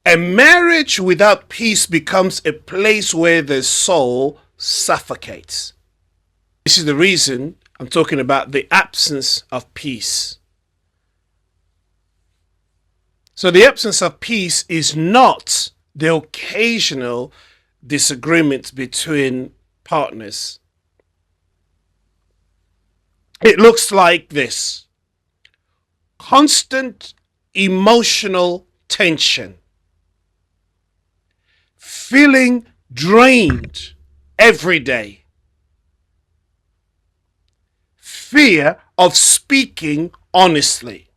A marriage without peace becomes a place where the soul suffocates. This is the reason I'm talking about the absence of peace. So the absence of peace is not the occasional disagreements between partners. It looks like this: constant emotional tension, feeling drained every day, fear of speaking honestly,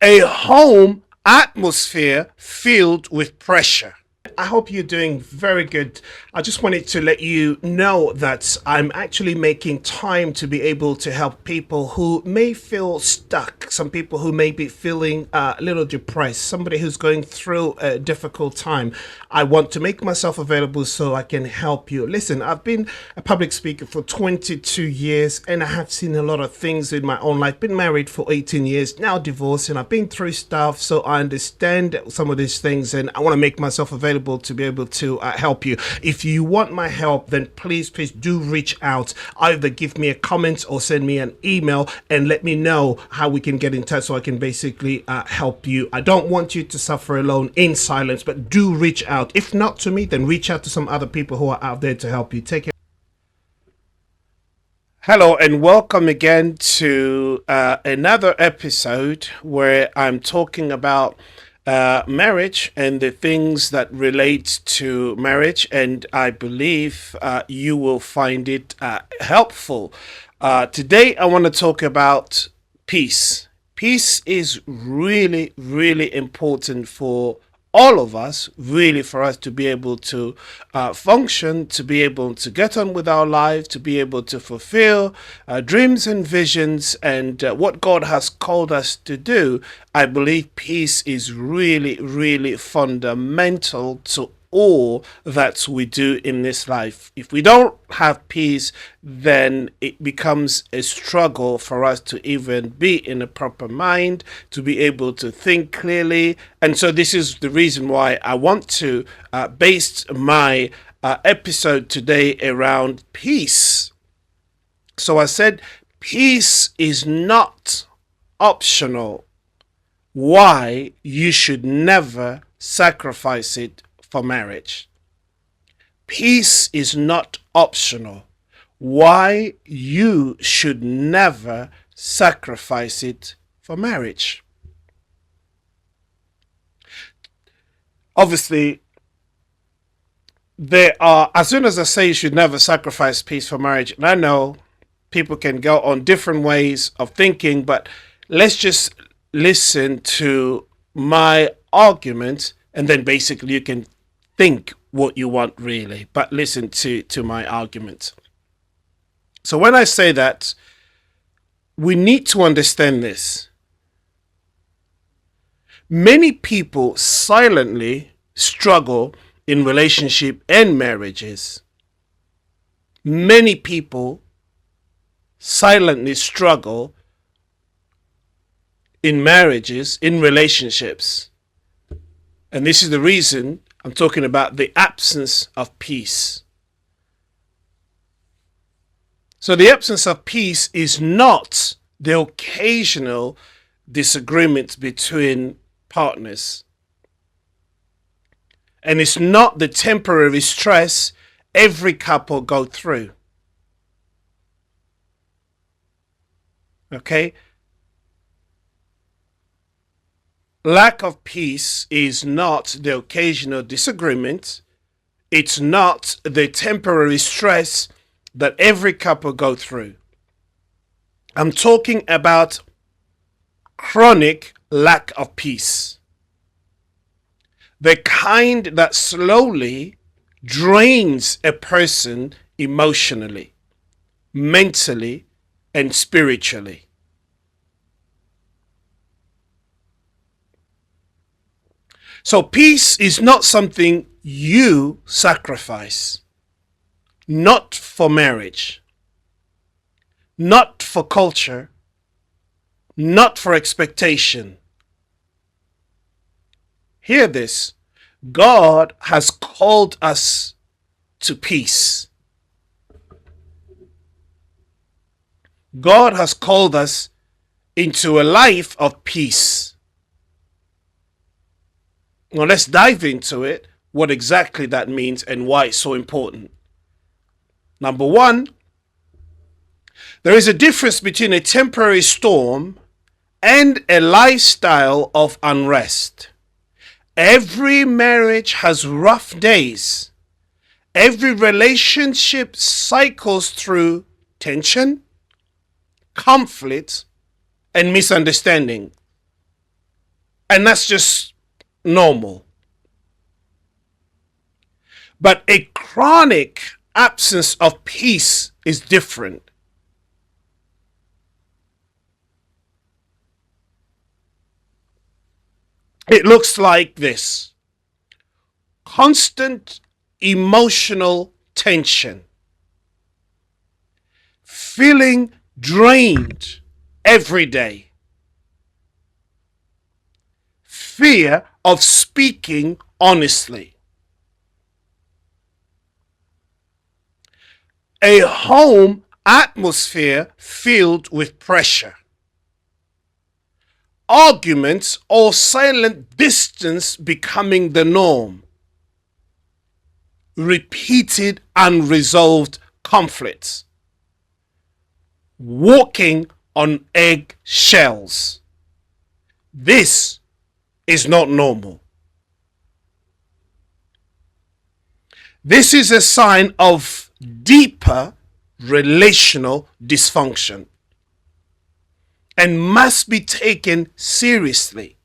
a home atmosphere filled with pressure. I hope you're doing very good. I just wanted to let you know that I'm actually making time to be able to help people who may feel stuck, some people who may be feeling a little depressed, somebody who's going through a difficult time. I want to make myself available so I can help you. Listen, I've been a public speaker for 22 years and I have seen a lot of things in my own life. Been married for 18 years, now divorced, and I've been through stuff, so I understand some of these things and I want to make myself available to be able to help you. If you want my help, then please do reach out. Either give me a comment or send me an email and let me know how we can get in touch so I can basically help you. I don't want you to suffer alone in silence, but do reach out. If not to me, then reach out to some other people who are out there to help you. Take care. Hello and welcome again to another episode where I'm talking about marriage and the things that relate to marriage, and I believe you will find it helpful. Today I want to talk about peace. Peace is really, really important for all of us, really, for us to be able to function, to be able to get on with our lives, to be able to fulfill dreams and visions and what God has called us to do. I believe peace is really, really fundamental to all that we do in this life. If we don't have peace, then it becomes a struggle for us to even be in a proper mind, to be able to think clearly. And so this is the reason why I want to base my episode today around peace. So I said peace is not optional. Why you should never sacrifice it for marriage. Peace is not optional. Why you should never sacrifice it for marriage. Obviously, there are, as soon as I say you should never sacrifice peace for marriage, and I know people can go on different ways of thinking, but let's just listen to my argument and then basically you can think what you want really, but listen to my argument. So when I say that, we need to understand this. Many people silently struggle in relationship and marriages. Many people silently struggle in marriages, in relationships. And this is the reason I'm talking about the absence of peace. So the absence of peace is not the occasional disagreements between partners. And it's not the temporary stress every couple go through. Okay? Lack of peace is not the occasional disagreement. It's not the temporary stress that every couple go through. I'm talking about chronic lack of peace. The kind that slowly drains a person emotionally, mentally, and spiritually. So peace is not something you sacrifice, not for marriage, not for culture, not for expectation, Hear this. God has called us to peace. God has called us into a life of peace. Now let's dive into it, what exactly that means and why it's so important. Number one, there is a difference between a temporary storm and a lifestyle of unrest. Every marriage has rough days. Every relationship cycles through tension, conflict, and misunderstanding. And that's just normal. But a chronic absence of peace is different. It looks like this: constant emotional tension, feeling drained every day, fear of speaking honestly, a home atmosphere filled with pressure, arguments or silent distance becoming the norm, repeated unresolved conflicts, walking on eggshells. This is not normal. This is a sign of deeper relational dysfunction and must be taken seriously.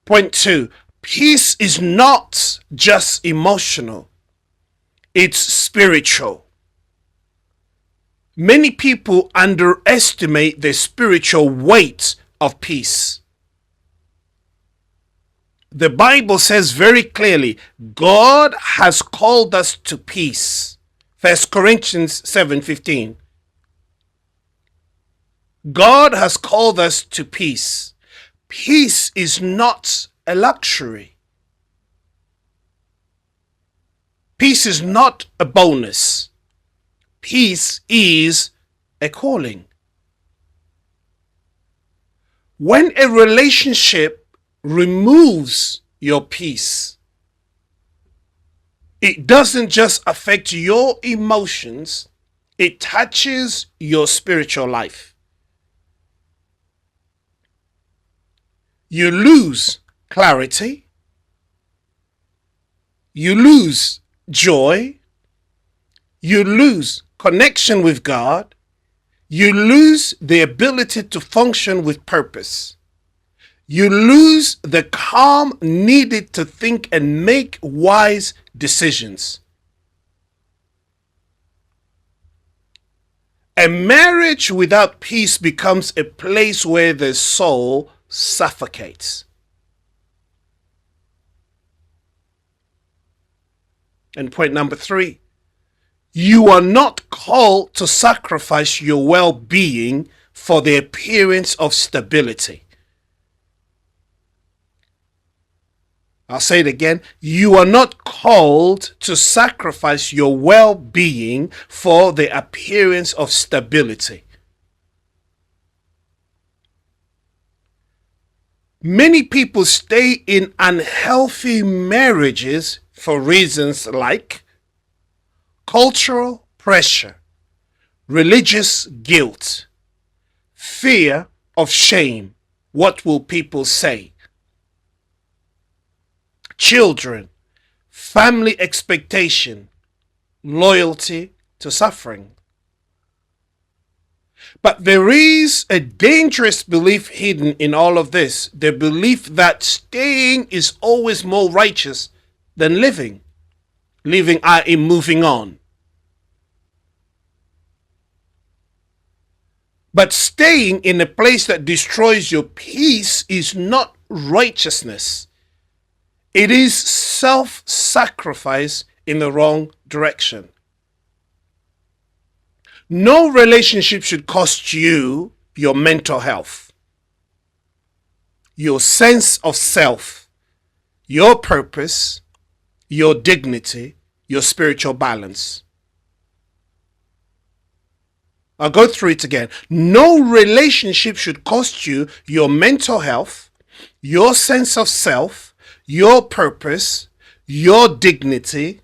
Point 2. Peace is not just emotional, it's spiritual. Many people underestimate the spiritual weight of peace. The Bible says very clearly, God has called us to peace. 1 Corinthians 7:15. God has called us to peace. Peace is not a luxury. Peace is not a bonus. Peace is a calling. When a relationship removes your peace, it doesn't just affect your emotions, it touches your spiritual life. You lose clarity, you lose joy, you lose connection with God, you lose the ability to function with purpose. You lose the calm needed to think and make wise decisions. A marriage without peace becomes a place where the soul suffocates. And point number 3, you are not called to sacrifice your well-being for the appearance of stability. I'll say it again. You are not called to sacrifice your well-being for the appearance of stability. Many people stay in unhealthy marriages for reasons like cultural pressure, religious guilt, fear of shame, what will people say, children, family expectation, loyalty to suffering. But there is a dangerous belief hidden in all of this, the belief that staying is always more righteous than living. Living, i.e. moving on. But staying in a place that destroys your peace is not righteousness. It is self-sacrifice in the wrong direction. No relationship should cost you your mental health. your sense of self, your purpose, your dignity, your spiritual balance. I'll go through it again. No relationship should cost you your mental health, your sense of self, your purpose, your dignity,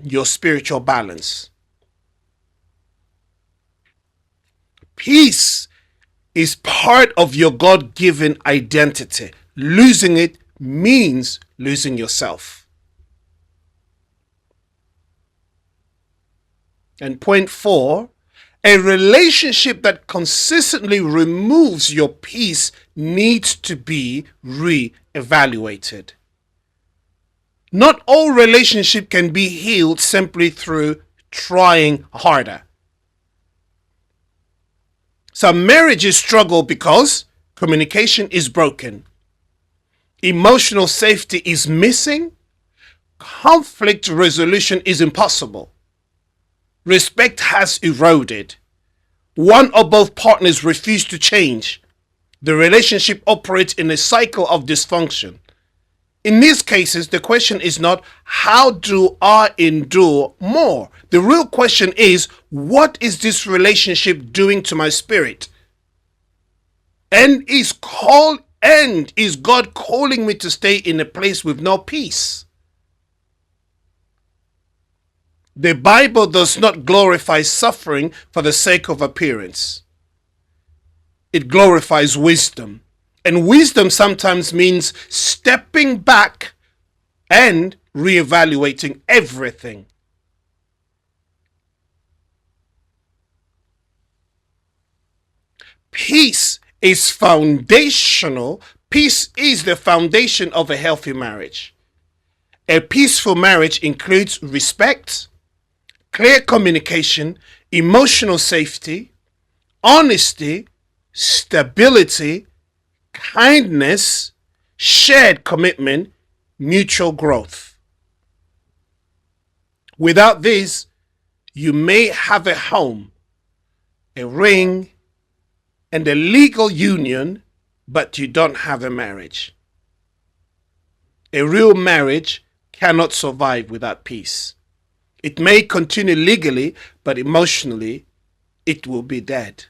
your spiritual balance. Peace is part of your God-given identity. Losing it means losing yourself. And point 4, a relationship that consistently removes your peace needs to be re-evaluated. Not all relationship can be healed simply through trying harder. Some marriages struggle because communication is broken, emotional safety is missing, conflict resolution is impossible, respect has eroded, one or both partners refuse to change, the relationship operates in a cycle of dysfunction. In these cases, the question is not, how do I endure more? The real question is, what is this relationship doing to my spirit? And is God calling me to stay in a place with no peace? The Bible does not glorify suffering for the sake of appearance. It glorifies wisdom. And wisdom sometimes means stepping back and reevaluating everything. Peace is foundational. Peace is the foundation of a healthy marriage. A peaceful marriage includes respect, clear communication, emotional safety, honesty, stability, kindness, shared commitment, mutual growth. Without this, you may have a home, a ring, and a legal union, but you don't have a marriage. A real marriage cannot survive without peace. It may continue legally, but emotionally, it will be dead.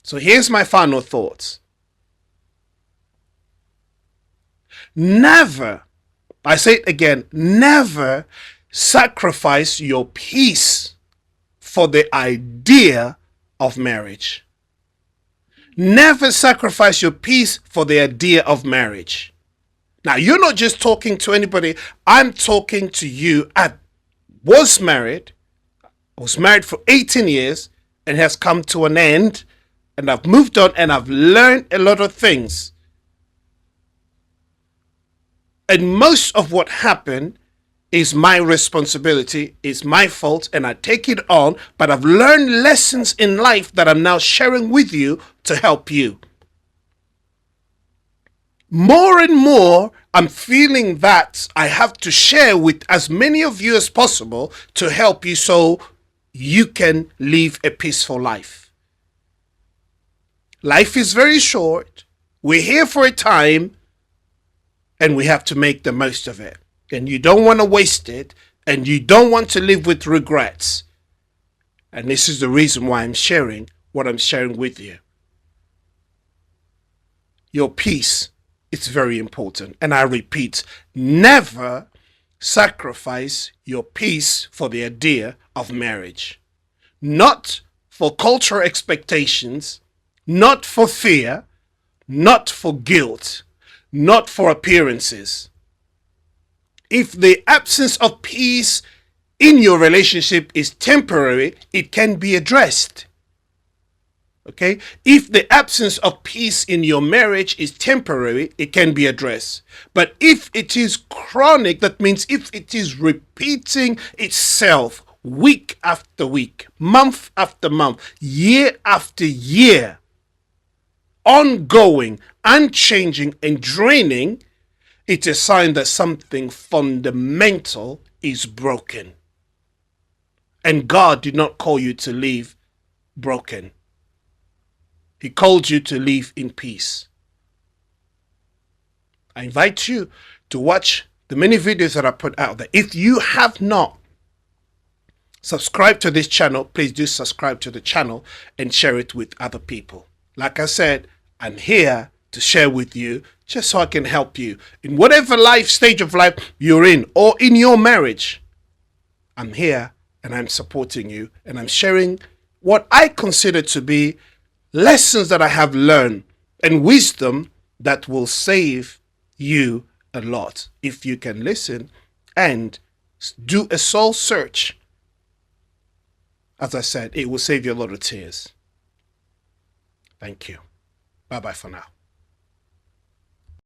So here's my final thoughts. Never, I say it again, never sacrifice your peace for the idea of marriage. Never sacrifice your peace for the idea of marriage. Now, you're not just talking to anybody. I'm talking to you. I was married for 18 years and has come to an end. And I've moved on and I've learned a lot of things. And most of what happened is my responsibility, is my fault, and I take it on. But I've learned lessons in life that I'm now sharing with you to help you. More and more, I'm feeling that I have to share with as many of you as possible to help you so you can live a peaceful life. Life is very short. We're here for a time. And we have to make the most of it. And you don't want to waste it. And you don't want to live with regrets. And this is the reason why I'm sharing what I'm sharing with you. Your peace is very important. And I repeat, never sacrifice your peace for the idea of marriage. Not for cultural expectations, not for fear, not for guilt, not for appearances. If the absence of peace in your relationship is temporary, it can be addressed. Okay? If the absence of peace in your marriage is temporary, it can be addressed. But if it is chronic, that means if it is repeating itself week after week, month after month, year after year, ongoing, unchanging, and draining, it's a sign that something fundamental is broken. And God did not call you to live broken. He called you to live in peace. I invite you to watch the many videos that I put out there. If you have not subscribed to this channel, please do subscribe to the channel and share it with other people. Like I said, I'm here to share with you just so I can help you in whatever life stage of life you're in, or in your marriage. I'm here and I'm supporting you, and I'm sharing what I consider to be lessons that I have learned and wisdom that will save you a lot if you can listen and do a soul search. As I said, it will save you a lot of tears. Thank you. Bye-bye for now.